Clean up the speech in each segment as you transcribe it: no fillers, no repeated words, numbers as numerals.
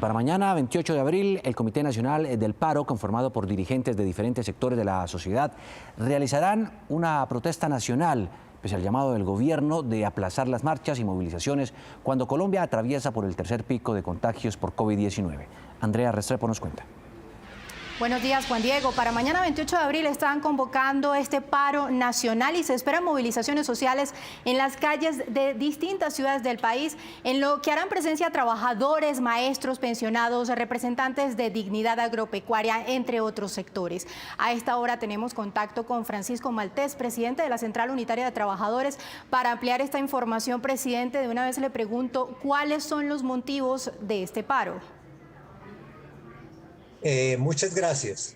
para mañana, 28 de abril, el Comité Nacional del Paro, conformado por dirigentes de diferentes sectores de la sociedad, realizarán una protesta nacional, pese al llamado del gobierno de aplazar las marchas y movilizaciones cuando Colombia atraviesa por el tercer pico de contagios por COVID-19. Andrea Restrepo nos cuenta. Buenos días, Juan Diego. Para mañana 28 de abril están convocando este paro nacional y se esperan movilizaciones sociales en las calles de distintas ciudades del país, en lo que harán presencia trabajadores, maestros, pensionados, representantes de dignidad agropecuaria, entre otros sectores. A esta hora tenemos contacto con Francisco Maltés, presidente de la Central Unitaria de Trabajadores. Para ampliar esta información, presidente, de una vez le pregunto, ¿cuáles son los motivos de este paro? Muchas gracias.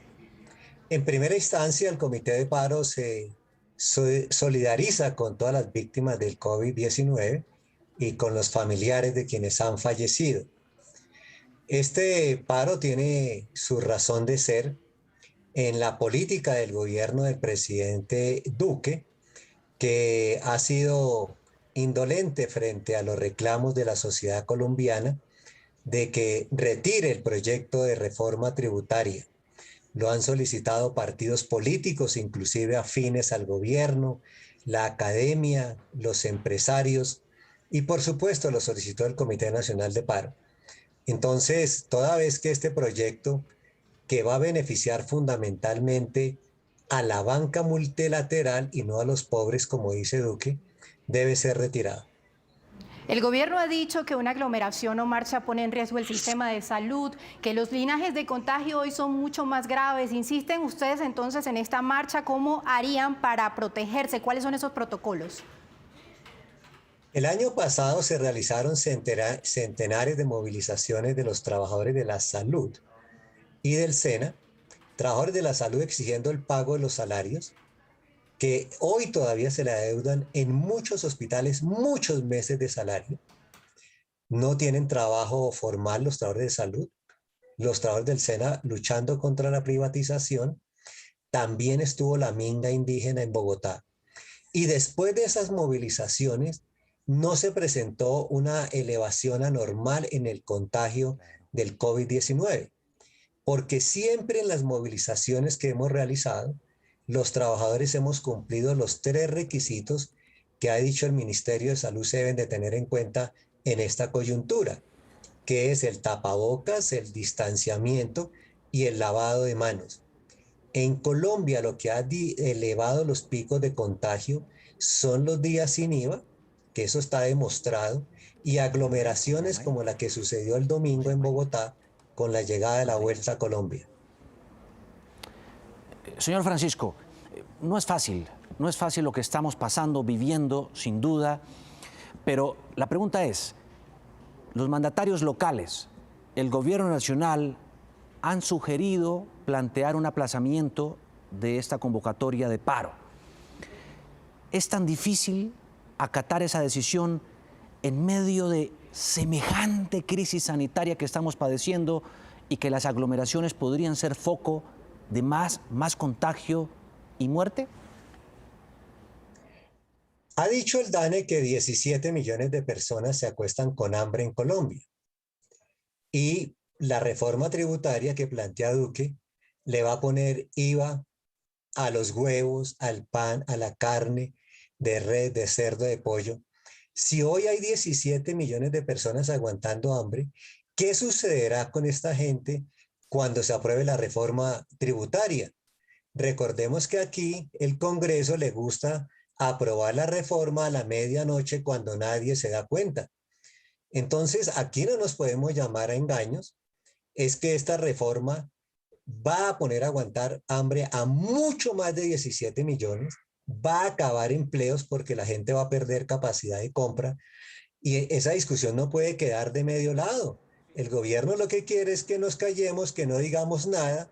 En primera instancia, el Comité de Paro se solidariza con todas las víctimas del COVID-19 y con los familiares de quienes han fallecido. Este paro tiene su razón de ser en la política del gobierno del presidente Duque, que ha sido indolente frente a los reclamos de la sociedad colombiana de que retire el proyecto de reforma tributaria. Lo han solicitado partidos políticos, inclusive afines al gobierno, la academia, los empresarios y por supuesto lo solicitó el Comité Nacional de Paro. Entonces, toda vez que este proyecto, que va a beneficiar fundamentalmente a la banca multilateral y no a los pobres, como dice Duque, debe ser retirado. El gobierno ha dicho que una aglomeración o marcha pone en riesgo el sistema de salud, que los linajes de contagio hoy son mucho más graves. ¿Insisten ustedes entonces en esta marcha? ¿Cómo harían para protegerse? ¿Cuáles son esos protocolos? El año pasado se realizaron centenares de movilizaciones de los trabajadores de la salud y del SENA, trabajadores de la salud exigiendo el pago de los salarios, que hoy todavía se le adeudan en muchos hospitales muchos meses de salario. No tienen trabajo formal los trabajadores de salud. Los trabajadores del SENA luchando contra la privatización. También estuvo la minga indígena en Bogotá. Y después de esas movilizaciones no se presentó una elevación anormal en el contagio del COVID-19, porque siempre en las movilizaciones que hemos realizado, los trabajadores hemos cumplido los 3 requisitos que ha dicho el Ministerio de Salud se deben de tener en cuenta en esta coyuntura, que es el tapabocas, el distanciamiento y el lavado de manos. En Colombia lo que ha elevado los picos de contagio son los días sin IVA, que eso está demostrado, y aglomeraciones como la que sucedió el domingo en Bogotá con la llegada de la Vuelta a Colombia. Señor Francisco, no es fácil lo que estamos pasando, viviendo, sin duda, pero la pregunta es, los mandatarios locales, el gobierno nacional, han sugerido plantear un aplazamiento de esta convocatoria de paro. ¿Es tan difícil acatar esa decisión en medio de semejante crisis sanitaria que estamos padeciendo y que las aglomeraciones podrían ser foco de más contagio y muerte? Ha dicho el DANE que 17 millones de personas se acuestan con hambre en Colombia. Y la reforma tributaria que plantea Duque le va a poner IVA a los huevos, al pan, a la carne de res, de cerdo, de pollo. Si hoy hay 17 millones de personas aguantando hambre, ¿qué sucederá con esta gente cuando se apruebe la reforma tributaria? Recordemos que aquí el Congreso le gusta aprobar la reforma a la medianoche cuando nadie se da cuenta. Entonces, aquí no nos podemos llamar a engaños. Es que esta reforma va a poner a aguantar hambre a mucho más de 17 millones, va a acabar empleos porque la gente va a perder capacidad de compra y esa discusión no puede quedar de medio lado. El gobierno lo que quiere es que nos callemos, que no digamos nada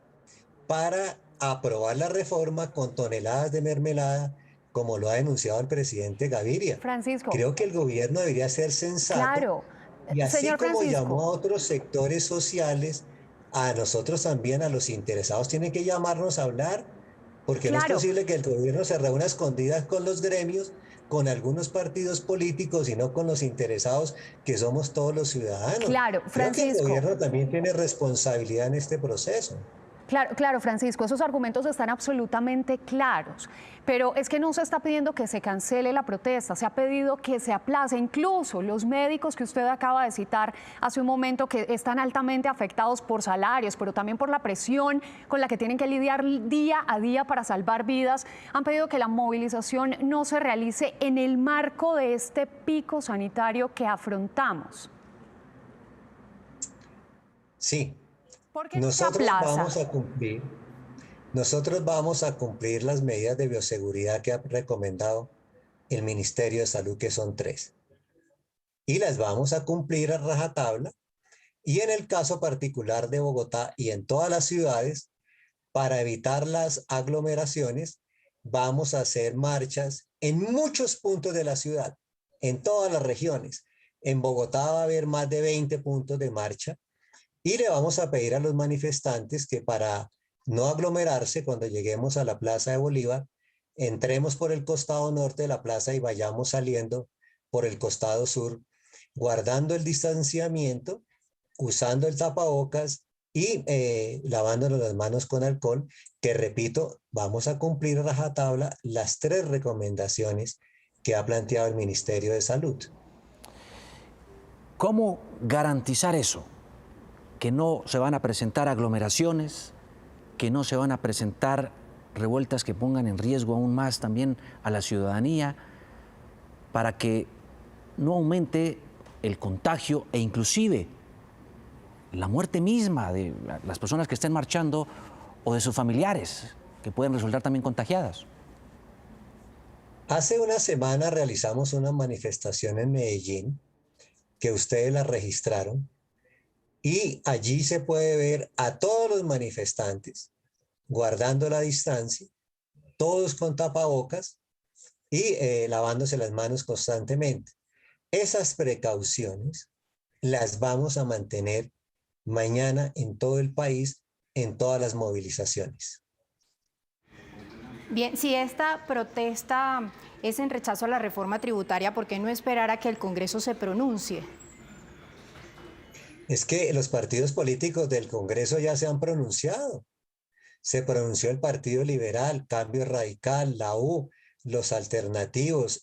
para aprobar la reforma con toneladas de mermelada, como lo ha denunciado el presidente Gaviria. Francisco. Creo que el gobierno debería ser sensato. Claro. Y así Señor como Francisco. llamó a otros sectores sociales, a nosotros también, a los interesados, tienen que llamarnos a hablar, porque no es Claro. posible que el gobierno se reúna a escondidas con los gremios con algunos partidos políticos y no con los interesados que somos todos los ciudadanos. Claro, Creo que el Francisco. gobierno también tiene responsabilidad en este proceso. Claro, claro, Francisco, esos argumentos están absolutamente claros, pero es que no se está pidiendo que se cancele la protesta, se ha pedido que se aplace. Incluso los médicos que usted acaba de citar hace un momento, que están altamente afectados por salarios, pero también por la presión con la que tienen que lidiar día a día para salvar vidas, han pedido que la movilización no se realice en el marco de este pico sanitario que afrontamos. Sí. ¿Por qué no se aplaza? Nosotros vamos a cumplir las medidas de bioseguridad que ha recomendado el Ministerio de Salud, que son 3. Y las vamos a cumplir a rajatabla. Y en el caso particular de Bogotá y en todas las ciudades, para evitar las aglomeraciones, vamos a hacer marchas en muchos puntos de la ciudad, en todas las regiones. En Bogotá va a haber más de 20 puntos de marcha. Y le vamos a pedir a los manifestantes que, para no aglomerarse, cuando lleguemos a la Plaza de Bolívar, entremos por el costado norte de la plaza y vayamos saliendo por el costado sur, guardando el distanciamiento, usando el tapabocas y lavándonos las manos con alcohol, que, repito, vamos a cumplir a rajatabla las 3 recomendaciones que ha planteado el Ministerio de Salud. ¿Cómo garantizar eso? Que no se van a presentar aglomeraciones, que no se van a presentar revueltas que pongan en riesgo aún más también a la ciudadanía, para que no aumente el contagio e inclusive la muerte misma de las personas que estén marchando o de sus familiares, que pueden resultar también contagiadas. Hace una semana realizamos una manifestación en Medellín, que ustedes la registraron, y allí se puede ver a todos los manifestantes guardando la distancia, todos con tapabocas y lavándose las manos constantemente. Esas precauciones las vamos a mantener mañana en todo el país, en todas las movilizaciones. Bien, si esta protesta es en rechazo a la reforma tributaria, ¿por qué no esperar a que el Congreso se pronuncie? Es que los partidos políticos del Congreso ya se han pronunciado. Se pronunció el Partido Liberal, Cambio Radical, la U, los alternativos,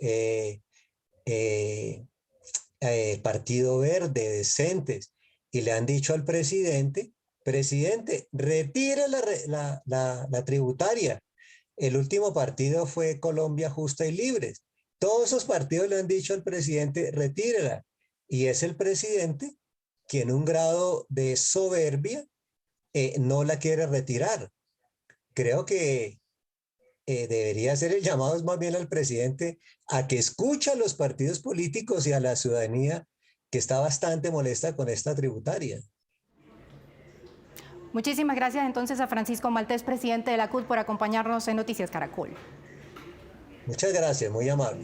Partido Verde, Decentes, y le han dicho al presidente, retire la tributaria. El último partido fue Colombia Justa y Libre. Todos esos partidos le han dicho al presidente, retírela. Y es el presidente que, en un grado de soberbia, no la quiere retirar. Creo que debería hacer el llamado más bien al presidente a que escuche a los partidos políticos y a la ciudadanía, que está bastante molesta con esta tributaria. Muchísimas gracias entonces a Francisco Maltés, presidente de la CUT, por acompañarnos en Noticias Caracol. Muchas gracias, muy amable.